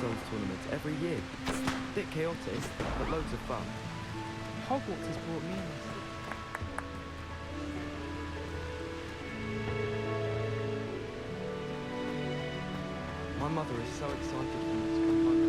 Zones tournament every year. Bit chaotic, but loads of fun. Hogwarts has brought me in. My mother is so excited for me to come home.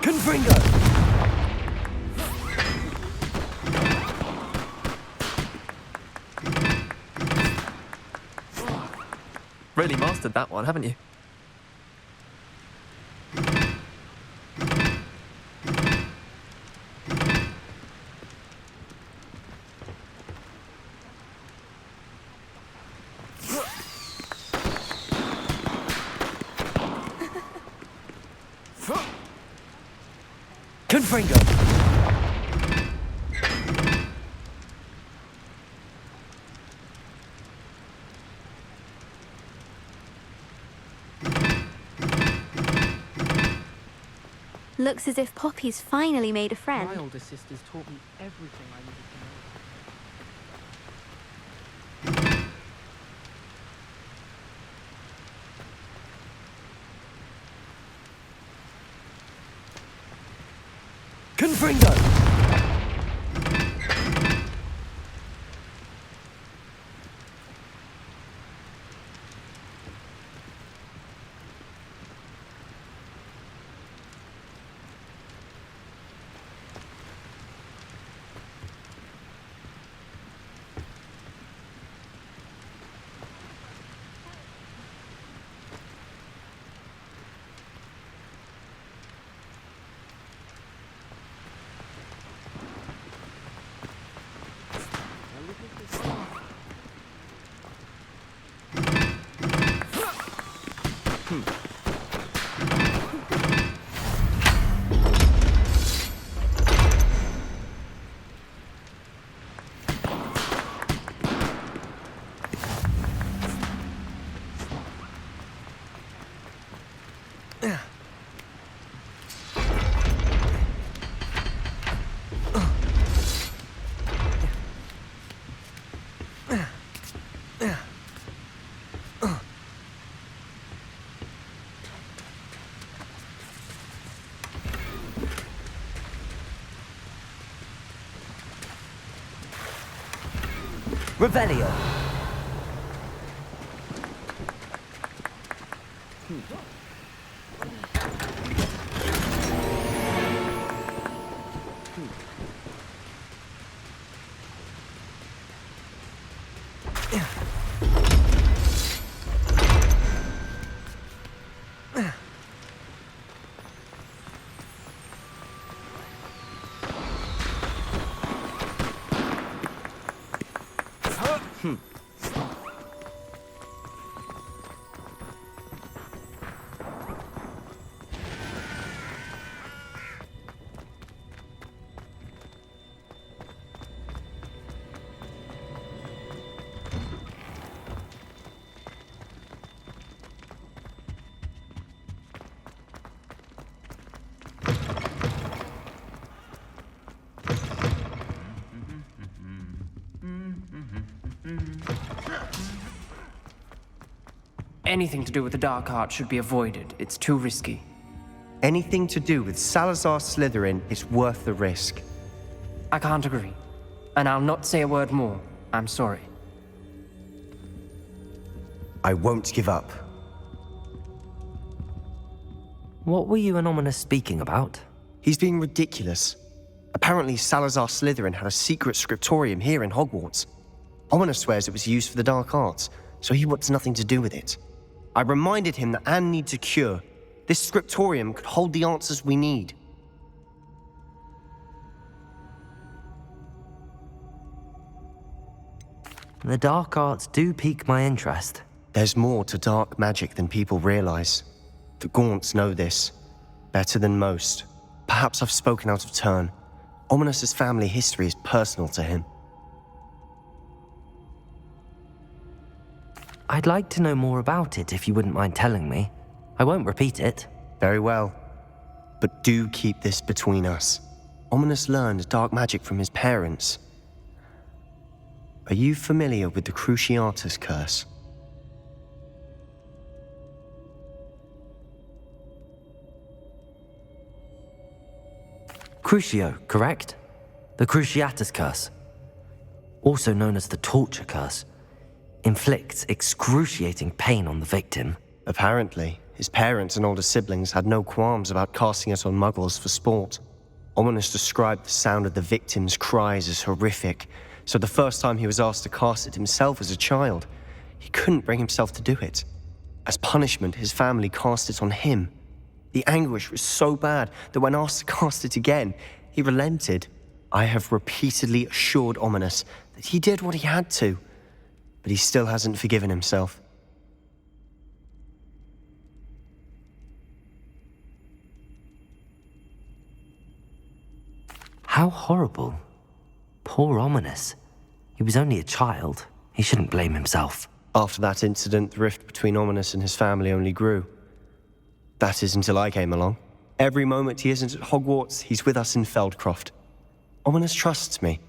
Confringo! Really mastered that one, haven't you? Confringo! Looks as if Poppy's finally made a friend. My older sisters taught me everything I needed to know. Confringo! Revelio. Anything to do with the dark art should be avoided. It's too risky. Anything to do with Salazar Slytherin is worth the risk. I can't agree. And I'll not say a word more. I'm sorry. I won't give up. What were you and Ominous speaking about? He's being ridiculous. Apparently, Salazar Slytherin had a secret scriptorium here in Hogwarts. Ominous swears it was used for the dark arts, so he wants nothing to do with it. I reminded him that Anne needs a cure. This scriptorium could hold the answers we need. The dark arts do pique my interest. There's more to dark magic than people realize. The Gaunts know this better than most. Perhaps I've spoken out of turn. Ominous's family history is personal to him. I'd like to know more about it if you wouldn't mind telling me. I won't repeat it. Very well. But do keep this between us. Ominous learned dark magic from his parents. Are you familiar with the Cruciatus curse? Crucio, correct? The Cruciatus curse, also known as the torture curse, inflicts excruciating pain on the victim. Apparently, his parents and older siblings had no qualms about casting it on muggles for sport. Ominous described the sound of the victim's cries as horrific, so the first time he was asked to cast it himself as a child, he couldn't bring himself to do it. As punishment, his family cast it on him. The anguish was so bad that when asked to cast it again, he relented. I have repeatedly assured Ominous that he did what he had to, but he still hasn't forgiven himself. How horrible. Poor Ominous. He was only a child. He shouldn't blame himself. After that incident, the rift between Ominous and his family only grew. That is until I came along. Every moment he isn't at Hogwarts, he's with us in Feldcroft. Ominous trusts me.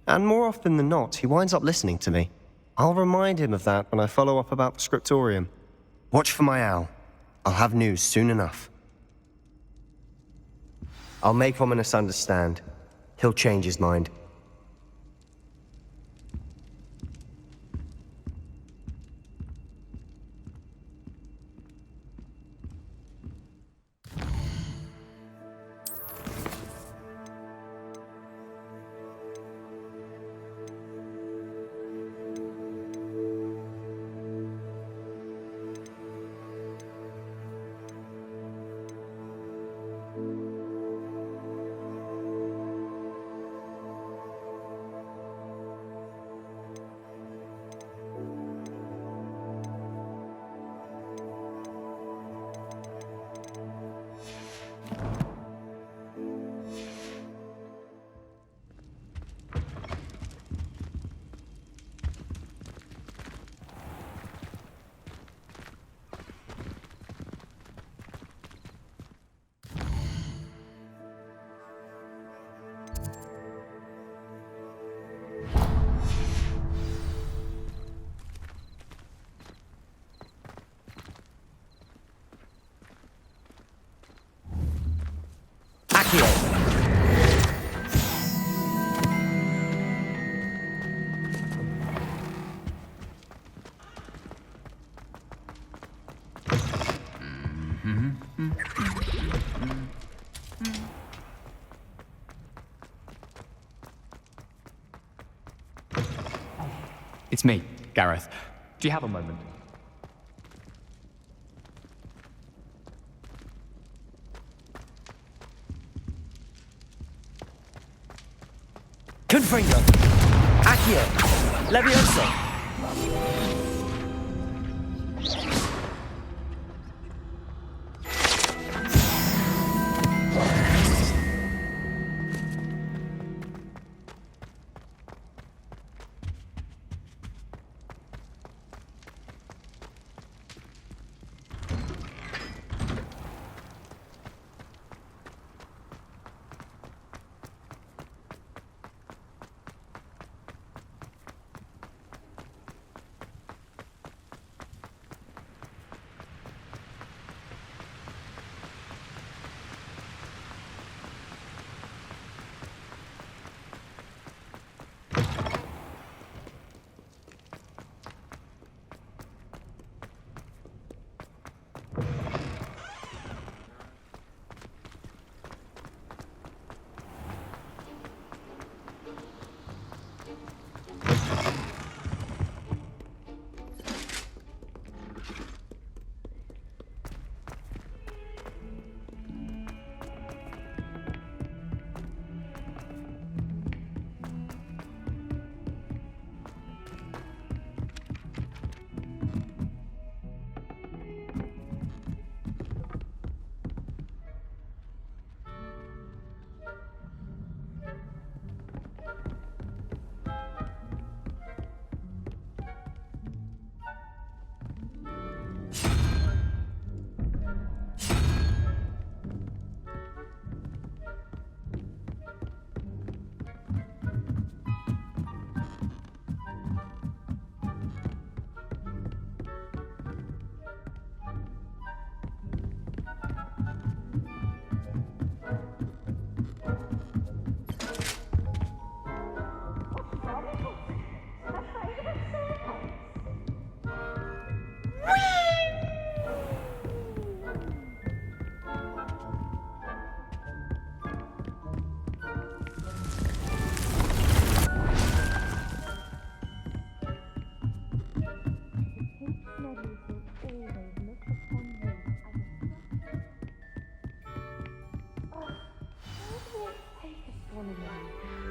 And more often than not, he winds up listening to me. I'll remind him of that when I follow up about the scriptorium. Watch for my owl. I'll have news soon enough. I'll make Ominous understand. He'll change his mind. It's me, Gareth. Do you have a moment? Confringo! Accio! Levioso!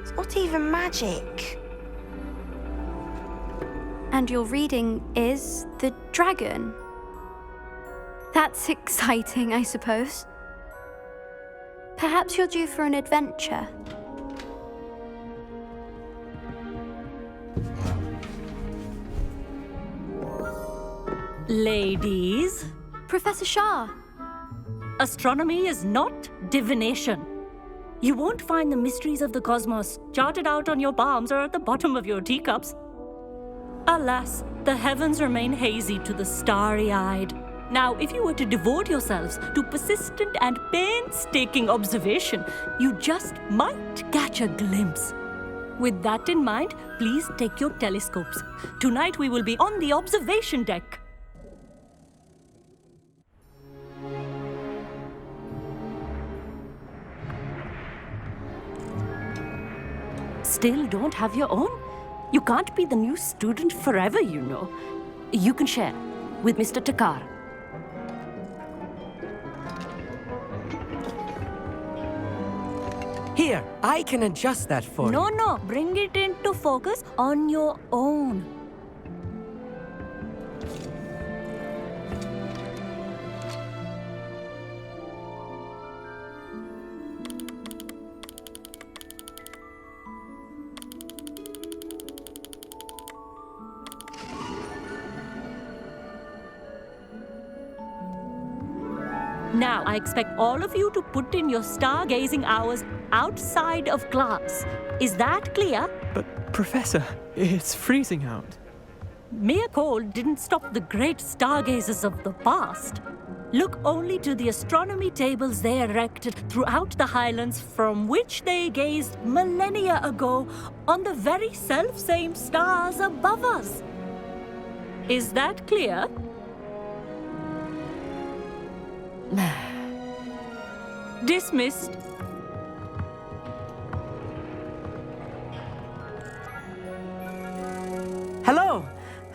It's not even magic. And your reading is the dragon. That's exciting, I suppose. Perhaps you're due for an adventure. Ladies, Professor Shah. astronomy is not divination. You won't find the mysteries of the cosmos charted out on your palms or at the bottom of your teacups. Alas, the heavens remain hazy to the starry-eyed. Now, if you were to devote yourselves to persistent and painstaking observation, you just might catch a glimpse. With that in mind, please take your telescopes. Tonight we will be on the observation deck. Still don't have your own? You can't be the new student forever, you know. You can share with Mr. Takar. Here, I can adjust that for you. No, bring it into focus on your own. Now, I expect all of you to put in your stargazing hours outside of class. Is that clear? But, Professor, it's freezing out. Mere cold didn't stop the great stargazers of the past. Look only to the astronomy tables they erected throughout the highlands from which they gazed millennia ago on the very self-same stars above us. Is that clear? Dismissed. Hello.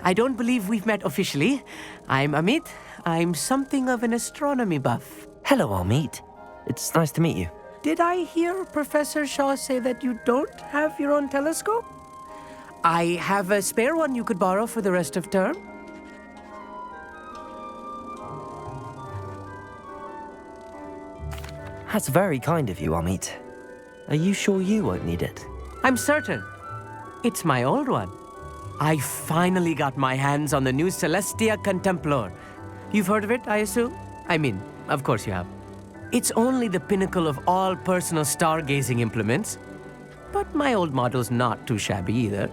I don't believe we've met officially. I'm Amit. I'm something of an astronomy buff. Hello, Amit. It's nice to meet you. Did I hear Professor Shaw say that you don't have your own telescope? I have a spare one you could borrow for the rest of term. That's very kind of you, Amit. Are you sure you won't need it? I'm certain. It's my old one. I finally got my hands on the new Celestia Contemplar. You've heard of it, I assume? I mean, of course you have. It's only the pinnacle of all personal stargazing implements. But my old model's not too shabby either.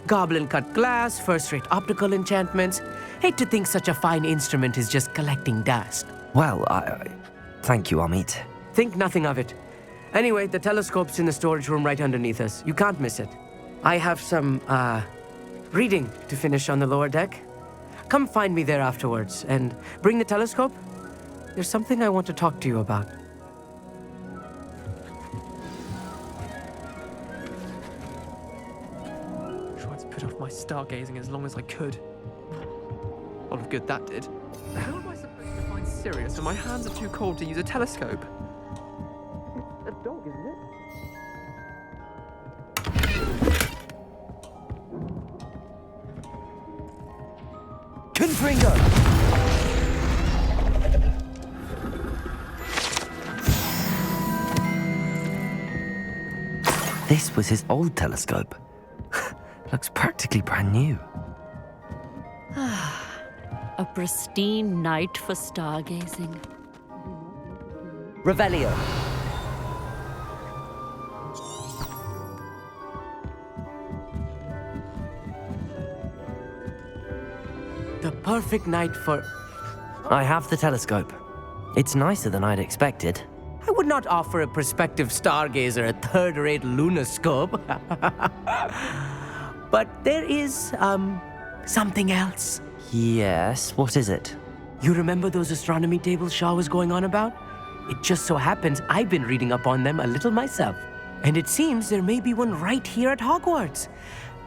Goblin-cut glass, first-rate optical enchantments. Hate to think such a fine instrument is just collecting dust. Well, thank you, Amit. Think nothing of it. Anyway, the telescope's in the storage room right underneath us. You can't miss it. I have some, reading to finish on the lower deck. Come find me there afterwards, and bring the telescope. There's something I want to talk to you about. Tried to put off my stargazing as long as I could. A lot of good that did. How am I supposed to find Sirius when my hands are too cold to use a telescope? It's a dog, isn't it? Confringo! This was his old telescope. Looks practically brand new. A pristine night for stargazing. Revelio. The perfect night for... I have the telescope. It's nicer than I'd expected. I would not offer a prospective stargazer a third-rate lunoscope. But there is, something else. Yes, what is it? You remember those astronomy tables Shaw was going on about? It just so happens I've been reading up on them a little myself. And it seems there may be one right here at Hogwarts.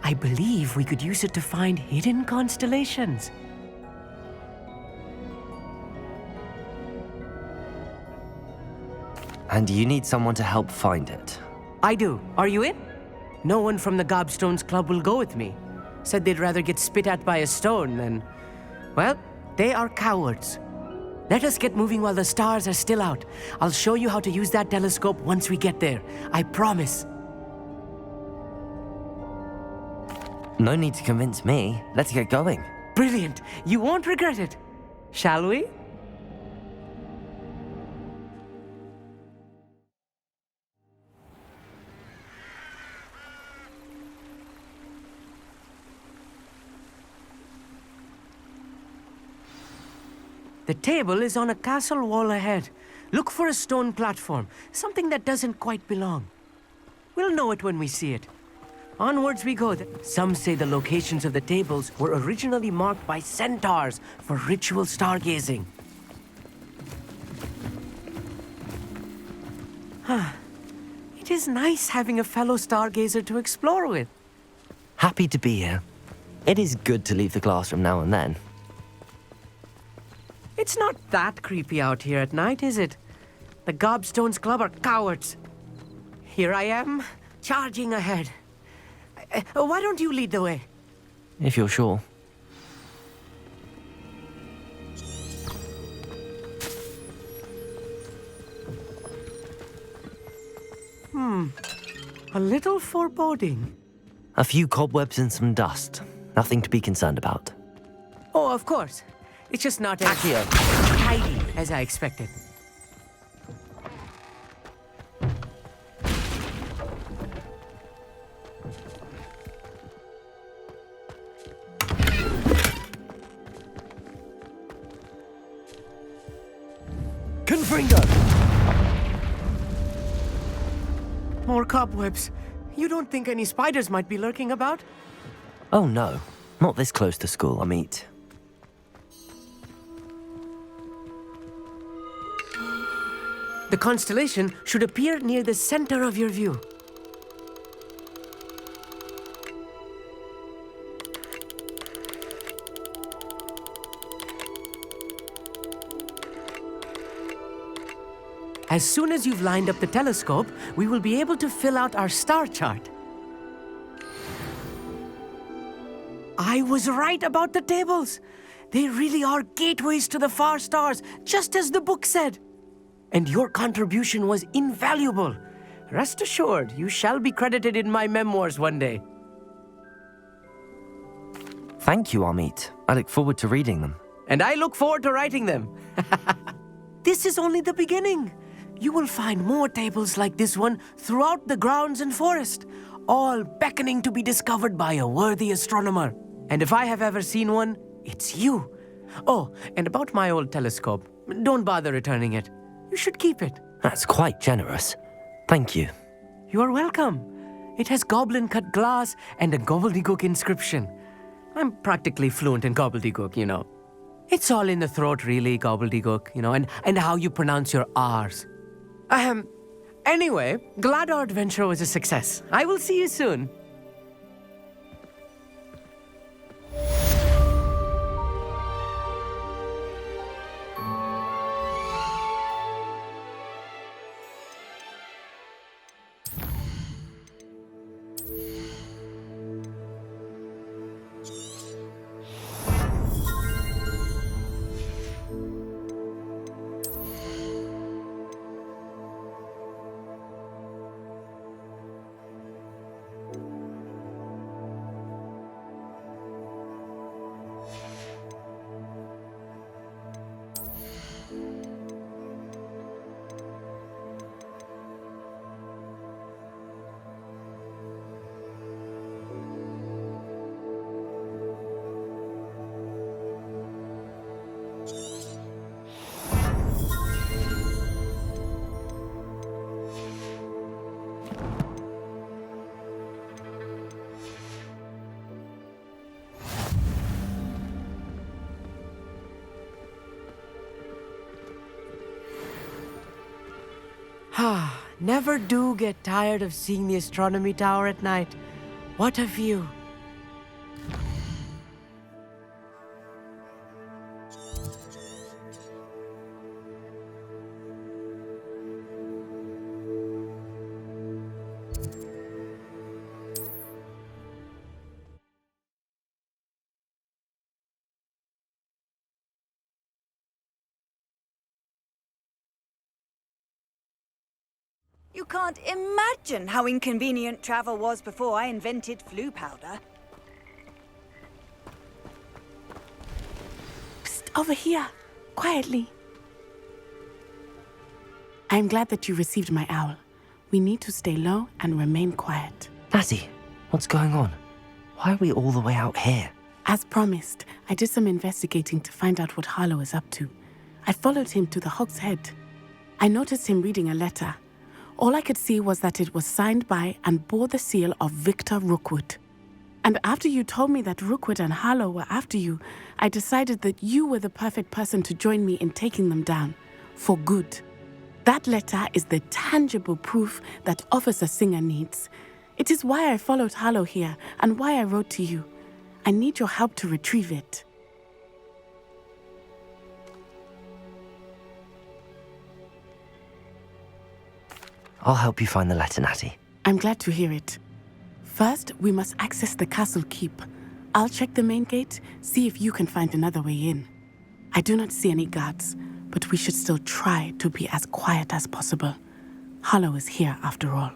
I believe we could use it to find hidden constellations. And you need someone to help find it. I do. Are you in? No one from the Gobstones Club will go with me. Said they'd rather get spit at by a stone than... Well, they are cowards. Let us get moving while the stars are still out. I'll show you how to use that telescope once we get there. I promise. No need to convince me. Let's get going. Brilliant. You won't regret it. Shall we? The table is on a castle wall ahead. Look for a stone platform, something that doesn't quite belong. We'll know it when we see it. Onwards we go. Some say the locations of the tables were originally marked by centaurs for ritual stargazing. It is nice having a fellow stargazer to explore with. Happy to be here. It is good to leave the classroom now and then. It's not that creepy out here at night, is it? The Gobstones Club are cowards. Here I am, charging ahead. Why don't you lead the way? If you're sure. A little foreboding. A few cobwebs and some dust. Nothing to be concerned about. Oh, of course. It's just not as Accio. tidy as I expected. Confringo! More cobwebs. You don't think any spiders might be lurking about? Oh no, not this close to school, Amit. The constellation should appear near the center of your view. As soon as you've lined up the telescope, we will be able to fill out our star chart. I was right about the tables. They really are gateways to the far stars, just as the book said. And your contribution was invaluable. Rest assured, you shall be credited in my memoirs one day. Thank you, Amit. I look forward to reading them. And I look forward to writing them. This is only the beginning. You will find more tables like this one throughout the grounds and forest, all beckoning to be discovered by a worthy astronomer. And if I have ever seen one, it's you. Oh, and about my old telescope, don't bother returning it. You should keep it. That's quite generous. Thank you. You are welcome. It has goblin-cut glass and a gobbledygook inscription. I'm practically fluent in gobbledygook, you know. It's all in the throat, really, gobbledygook, you know, and how you pronounce your R's. Anyway, glad our adventure was a success. I will see you soon. Never do get tired of seeing the astronomy tower at night. What a view. You can't imagine how inconvenient travel was before I invented flu powder. Psst, over here. Quietly. I am glad that you received my owl. We need to stay low and remain quiet. Natty, what's going on? Why are we all the way out here? As promised, I did some investigating to find out what Harlow is up to. I followed him to the Hog's Head. I noticed him reading a letter. All I could see was that it was signed by and bore the seal of Victor Rookwood. And after you told me that Rookwood and Harlow were after you, I decided that you were the perfect person to join me in taking them down. For good. That letter is the tangible proof that Officer Singer needs. It is why I followed Harlow here and why I wrote to you. I need your help to retrieve it. I'll help you find the letter, Natty. I'm glad to hear it. First, we must access the castle keep. I'll check the main gate, see if you can find another way in. I do not see any guards, but we should still try to be as quiet as possible. Harlow is here after all.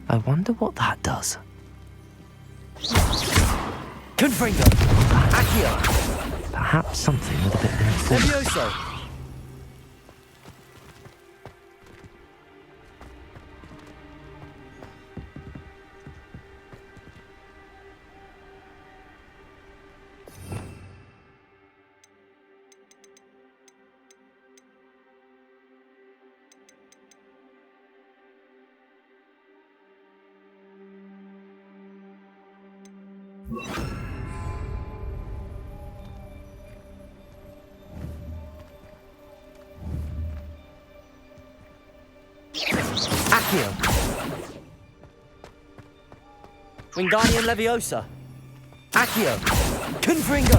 I wonder what that does. Confringo! Accio! Perhaps something with a bit more Levioso! Accio! Wingardium Leviosa! Accio! Confringo!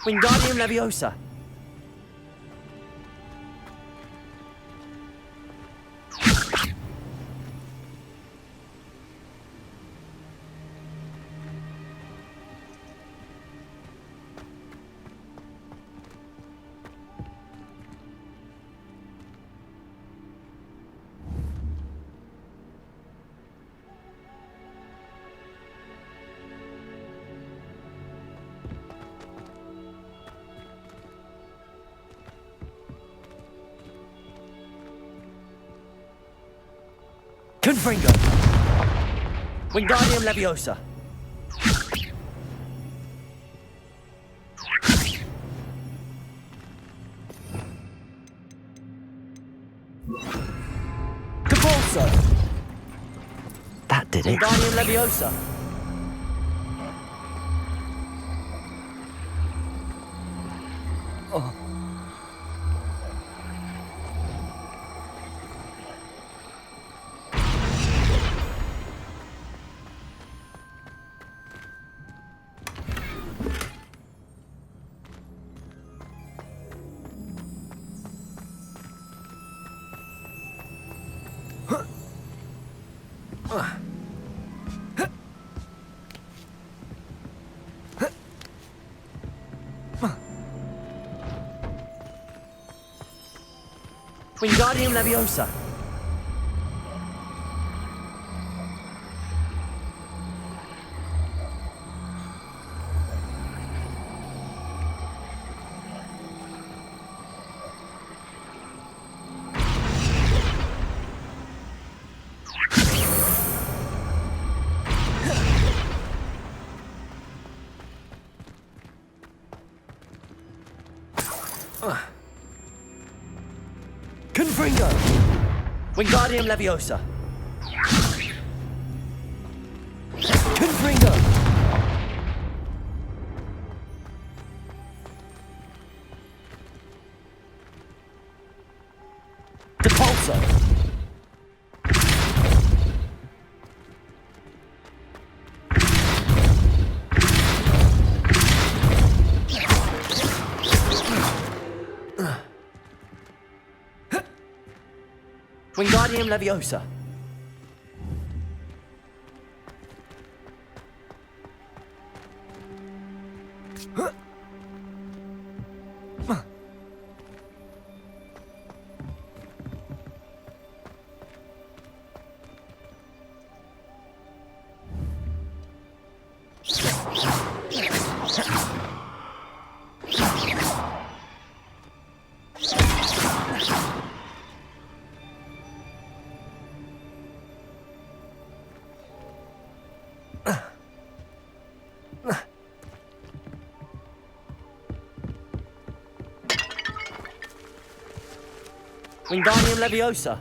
Wingardium Leviosa! Confringo! Wingardium Leviosa! Capulso! That did it. Wingardium Leviosa! Wingardium Leviosa. Confringo! Wingardium Leviosa! Confringo! Depulso! Wingardium Leviosa. Wingardium Leviosa.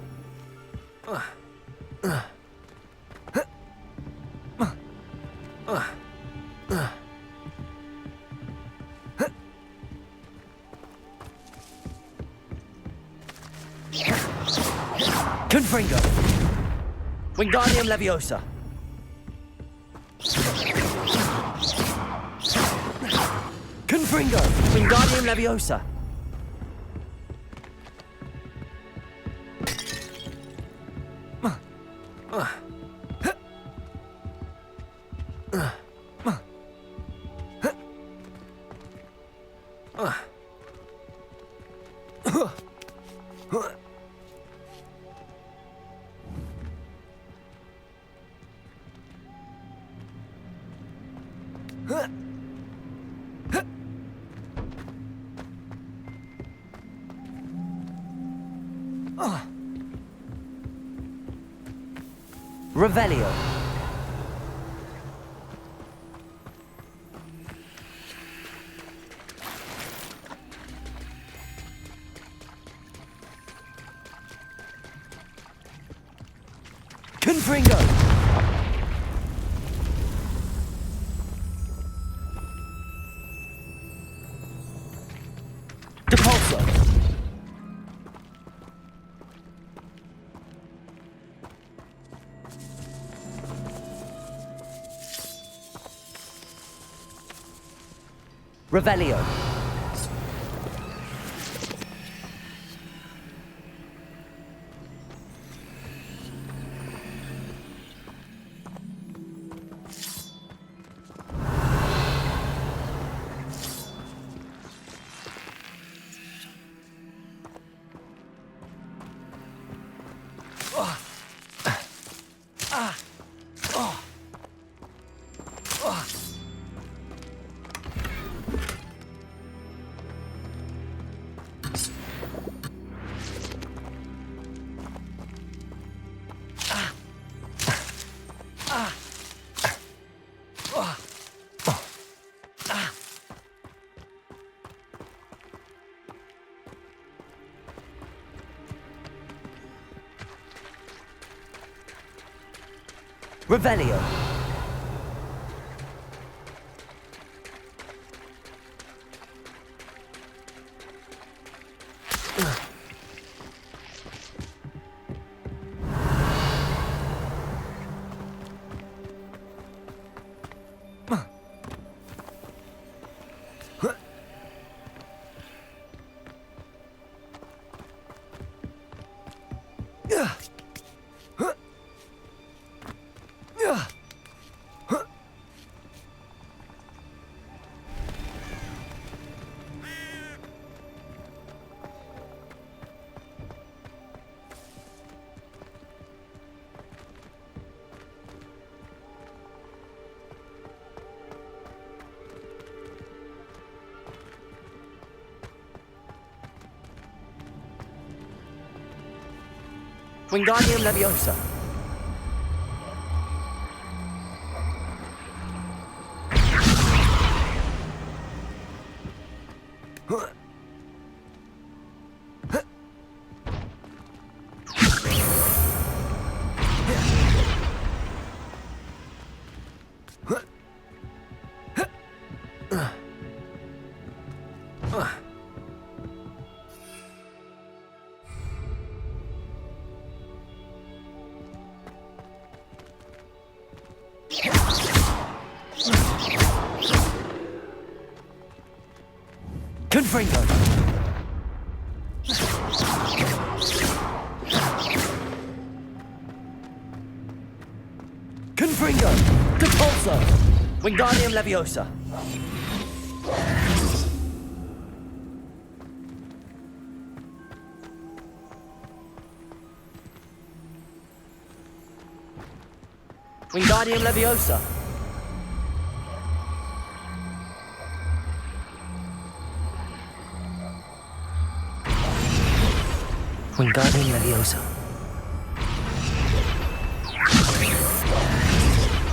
Confringo. Wingardium Leviosa. Confringo. Wingardium Leviosa. Revelio. Confringo. Depulso. Revelio. Revelio. Wingardium Leviosa. Confringo. Confringo. Depulso. Wingardium Leviosa. Wingardium Leviosa. Wingardium Leviosa.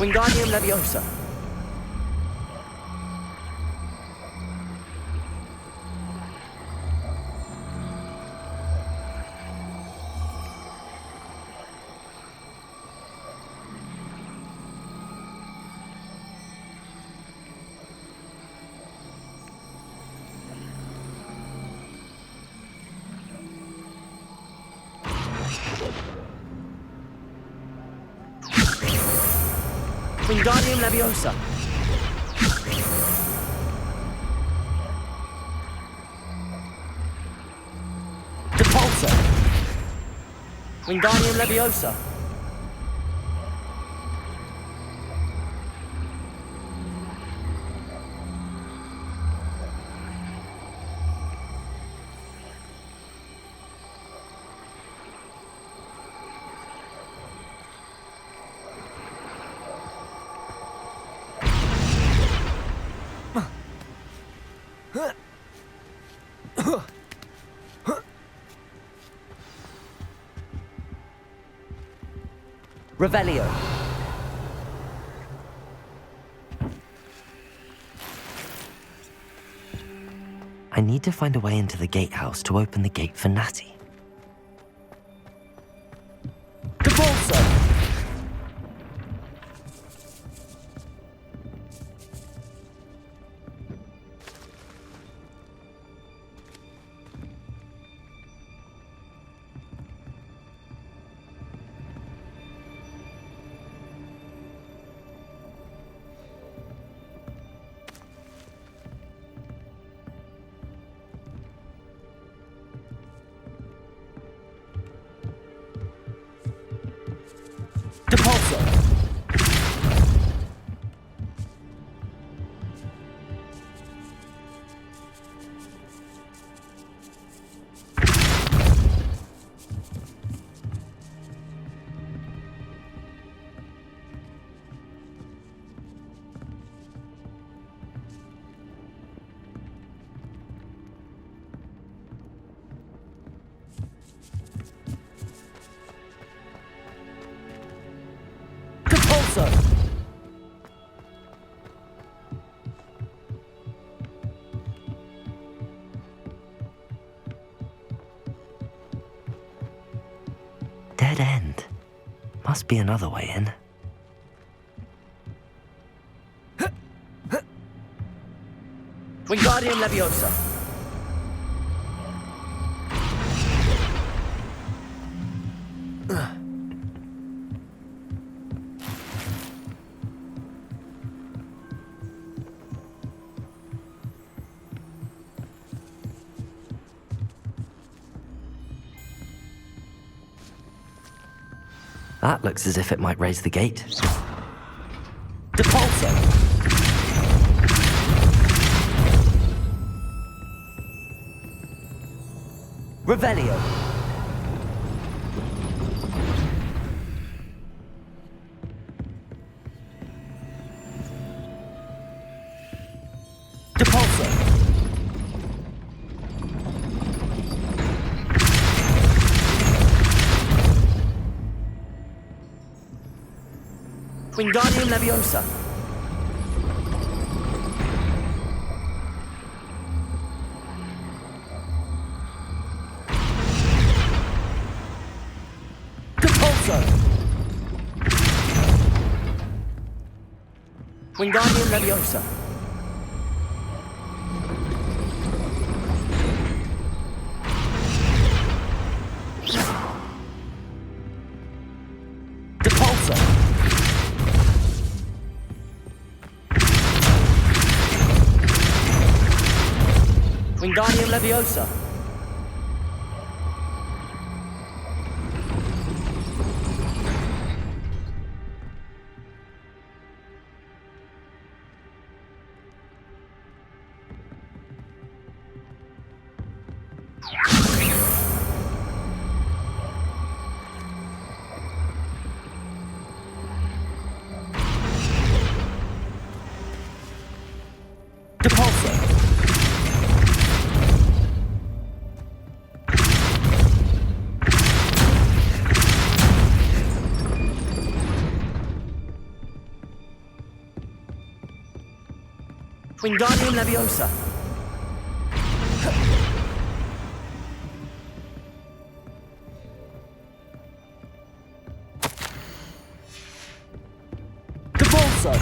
Wingardium Leviosa. Wingardium Leviosa. Depulso. Wingardium Leviosa. Revelio. I need to find a way into the gatehouse to open the gate for Natty. Depulso. Depulso. Depulso. Dead end. Must be another way in. Wingardium Leviosa. That looks as if it might raise the gate. Depulso. Revelio. Depulso. Wingardium Leviosa. Depulso. Wingardium Leviosa. Depulso. Wingardium Leviosa. Depulso. Wingardium Leviosa. Depulso.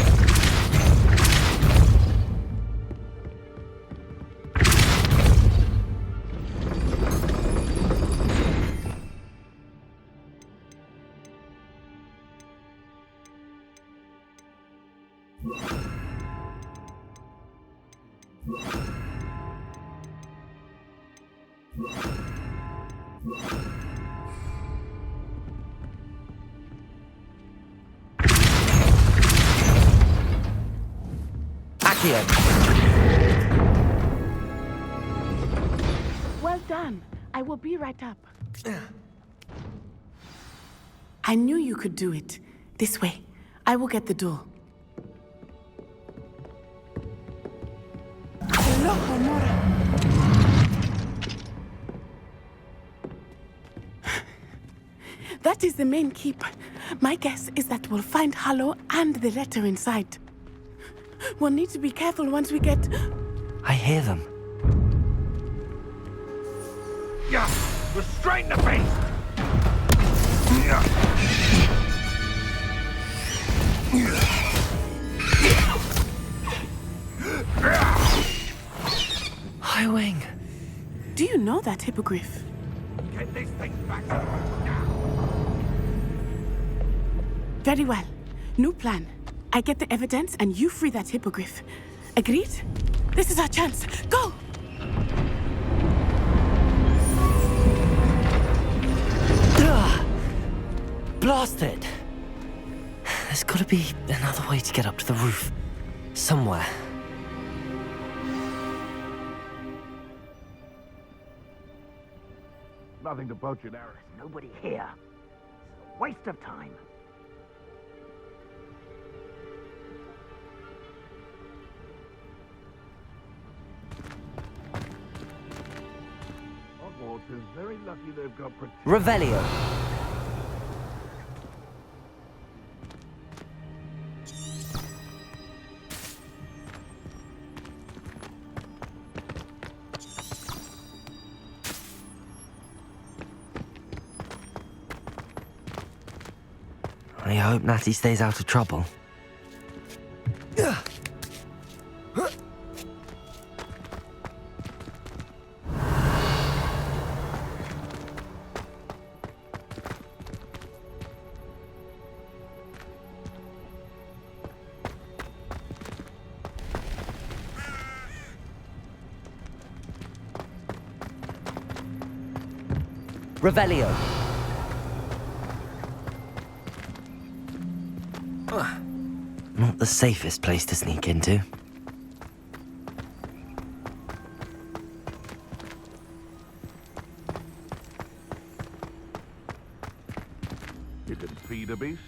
Accio. Well done. I will be right up. I knew you could do it. This way. I will get the door. Hello, Honora. That is the main keep. My guess is that we'll find Harlow and the letter inside. We'll need to be careful once we get... I hear them. Yeah, restrain the beast! High Wing. Do you know that hippogriff? Get this thing back now! Very well. New plan. I get the evidence and you free that hippogriff. Agreed? This is our chance. Go! Blasted! There's gotta be another way to get up to the roof. Somewhere. Nothing to poach an arrow. Nobody here. It's a waste of time. Hogwarts is very lucky they've got protection. Revelio. I hope Natty stays out of trouble. Revelio. Not the safest place to sneak into. You can feed a beast,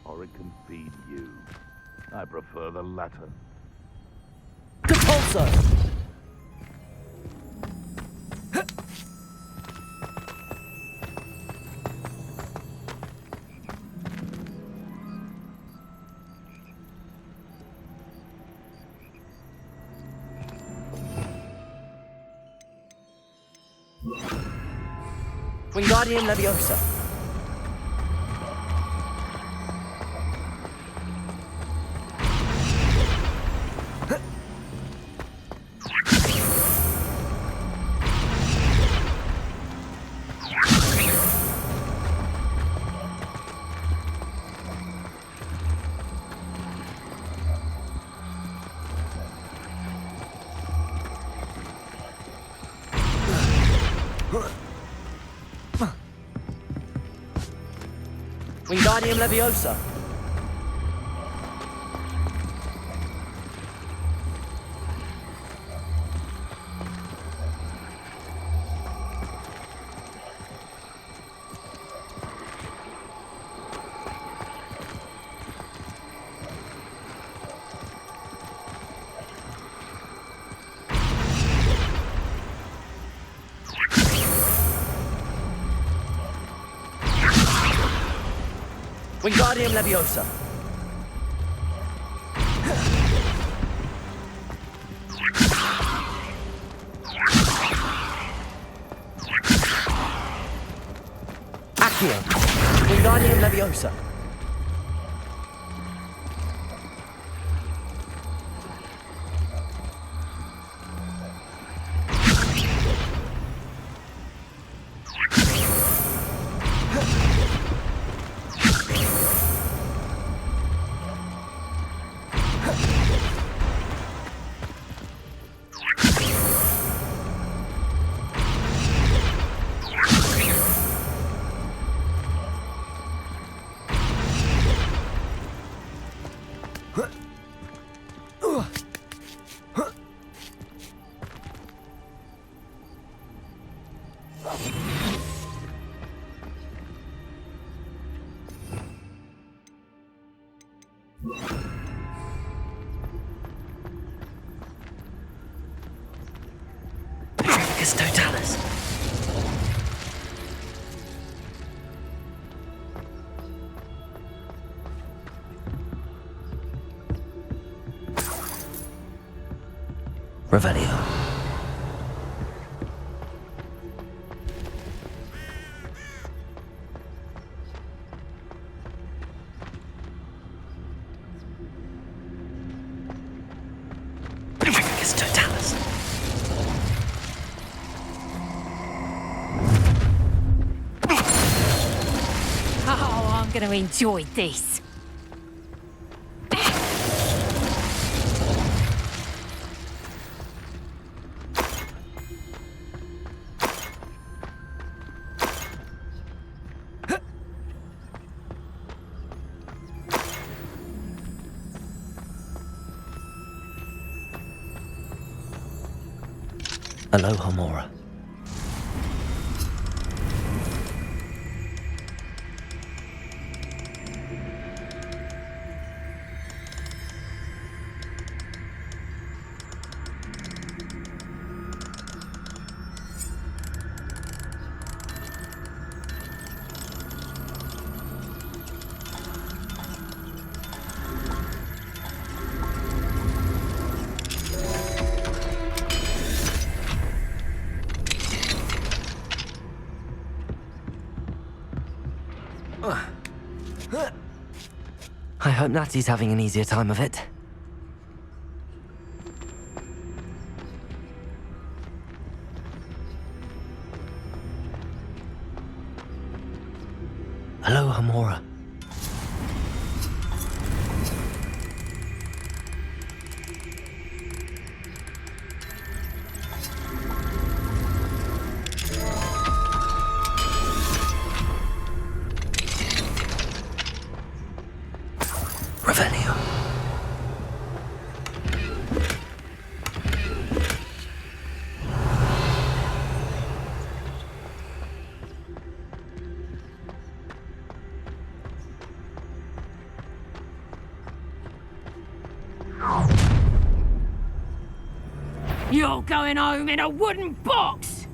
or it can feed you. I prefer the latter. Depulso! Wingardium Leviosa. Wingardium Leviosa. Wingardium Leviosa. Accio. Wingardium Leviosa. Totalis. Revelio. Totalis. Oh, I'm going to enjoy this. Aloha Mora. I hope Natty's having an easier time of it. Aloha Mora. Revelio. You're going home in a wooden box!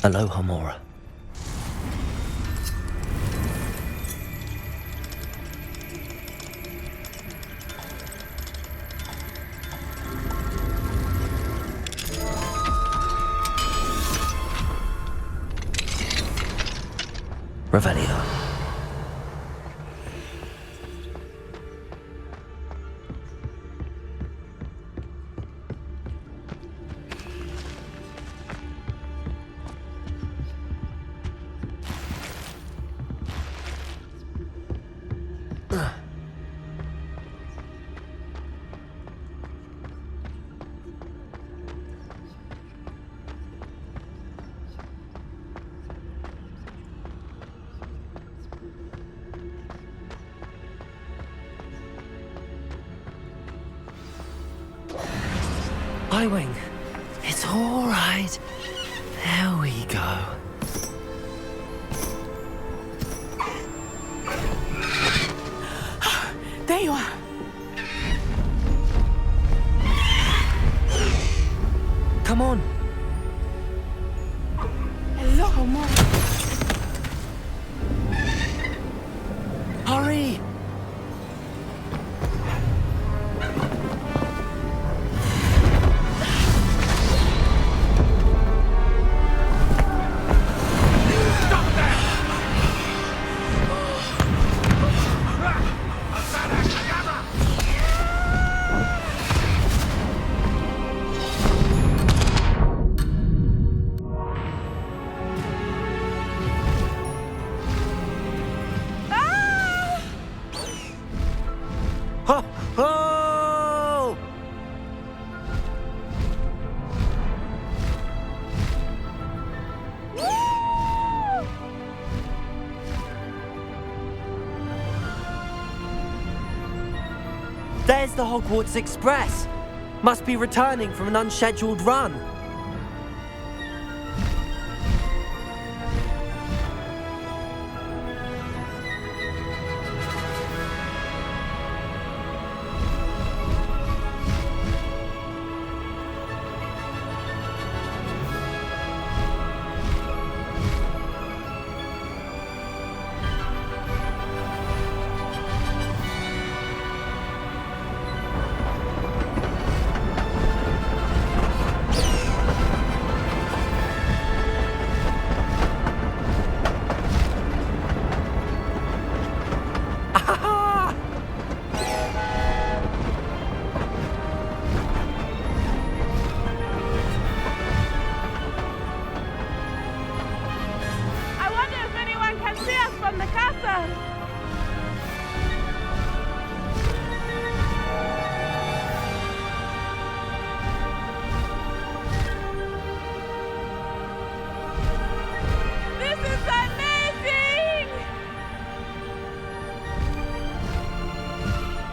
Aloha Mora. Revelio. Highwing, it's all right. There we go. There you are. Come on. Hello, Mom. Hurry! Oh! There's the Hogwarts Express. Must be returning from an unscheduled run.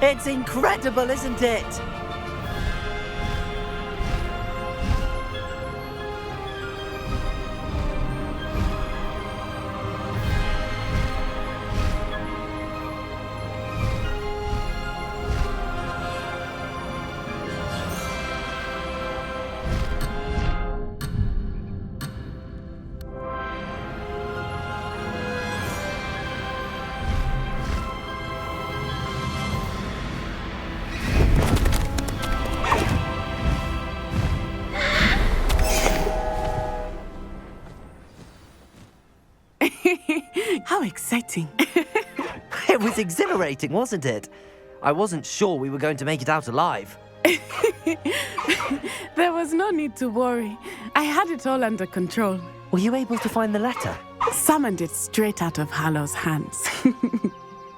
It's incredible, isn't it? How exciting. It was exhilarating, wasn't it? I wasn't sure we were going to make it out alive. There was no need to worry. I had it all under control. Were you able to find the letter? Summoned it straight out of Harlow's hands.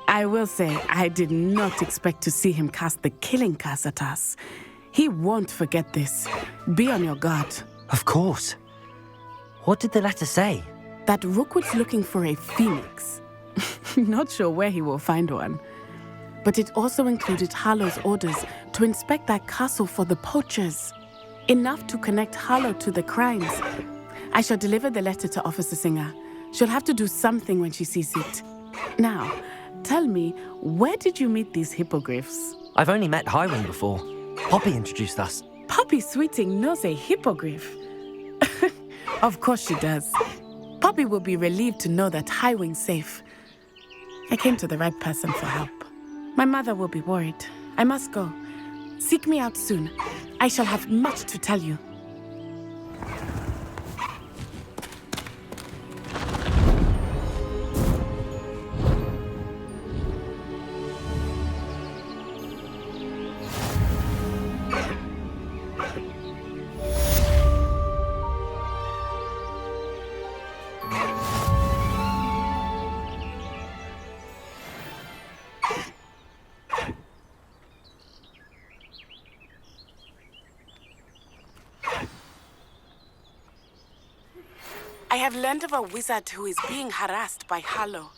I will say, I did not expect to see him cast the killing curse at us. He won't forget this. Be on your guard. Of course. What did the letter say? That Rookwood's looking for a phoenix. Not sure where he will find one. But it also included Harlow's orders to inspect that castle for the poachers. Enough to connect Harlow to the crimes. I shall deliver the letter to Officer Singer. She'll have to do something when she sees it. Now, tell me, where did you meet these hippogriffs? I've only met Highwing before. Poppy introduced us. Poppy Sweeting knows a hippogriff. Of course she does. Poppy will be relieved to know that Highwing's safe. I came to the right person for help. My mother will be worried. I must go. Seek me out soon. I shall have much to tell you. I have learned of a wizard who is being harassed by Harlow.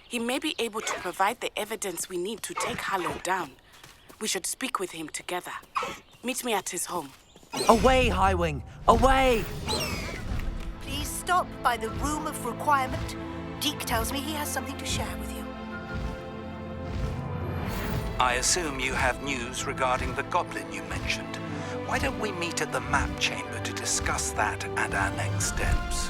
He may be able to provide the evidence we need to take Harlow down. We should speak with him together. Meet me at his home. Away, Highwing! Away! Please stop by the Room of Requirement. Deke tells me he has something to share with you. I assume you have news regarding the goblin you mentioned. Why don't we meet at the map chamber to discuss that and our next steps?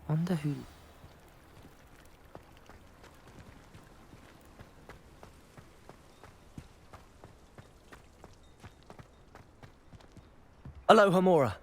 Wonder who... Hello, Hamora.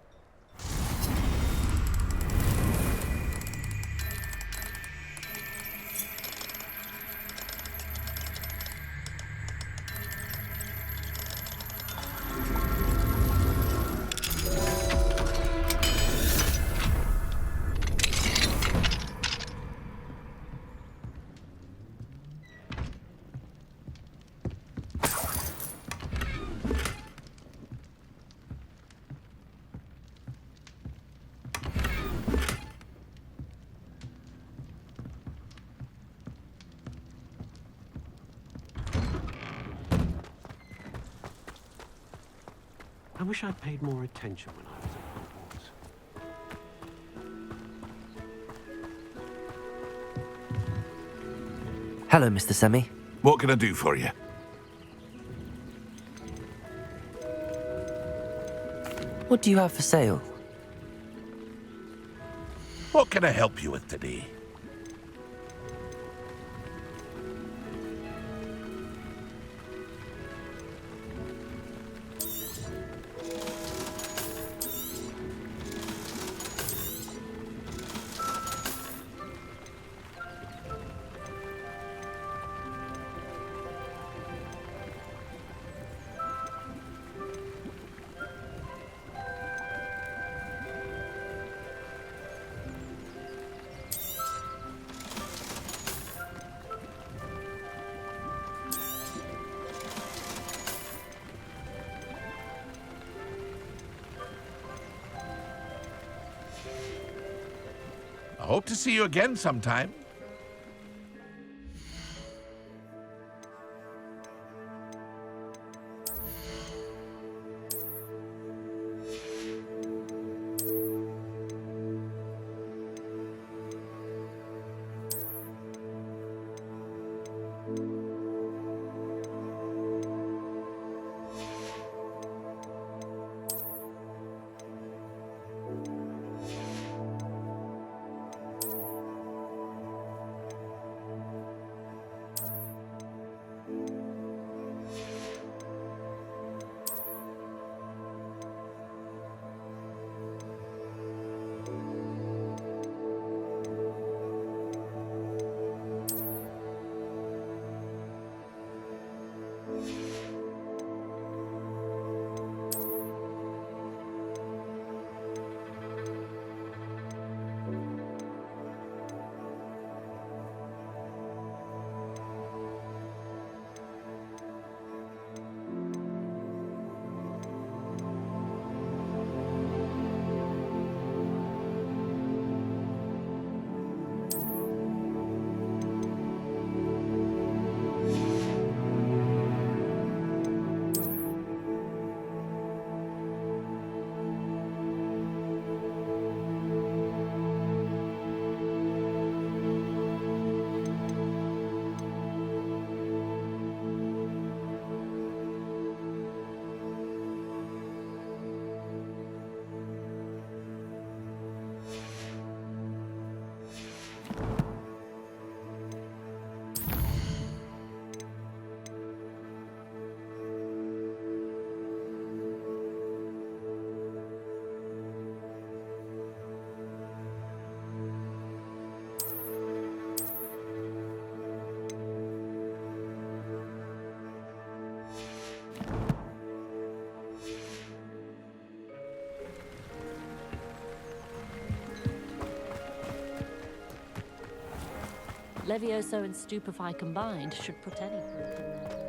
I wish I'd paid more attention when I was at Hogwarts. Hello, Mr. Semi. What can I do for you? What do you have for sale? What can I help you with today? I hope to see you again sometime. Levioso and Stupefy combined should put any proof in there.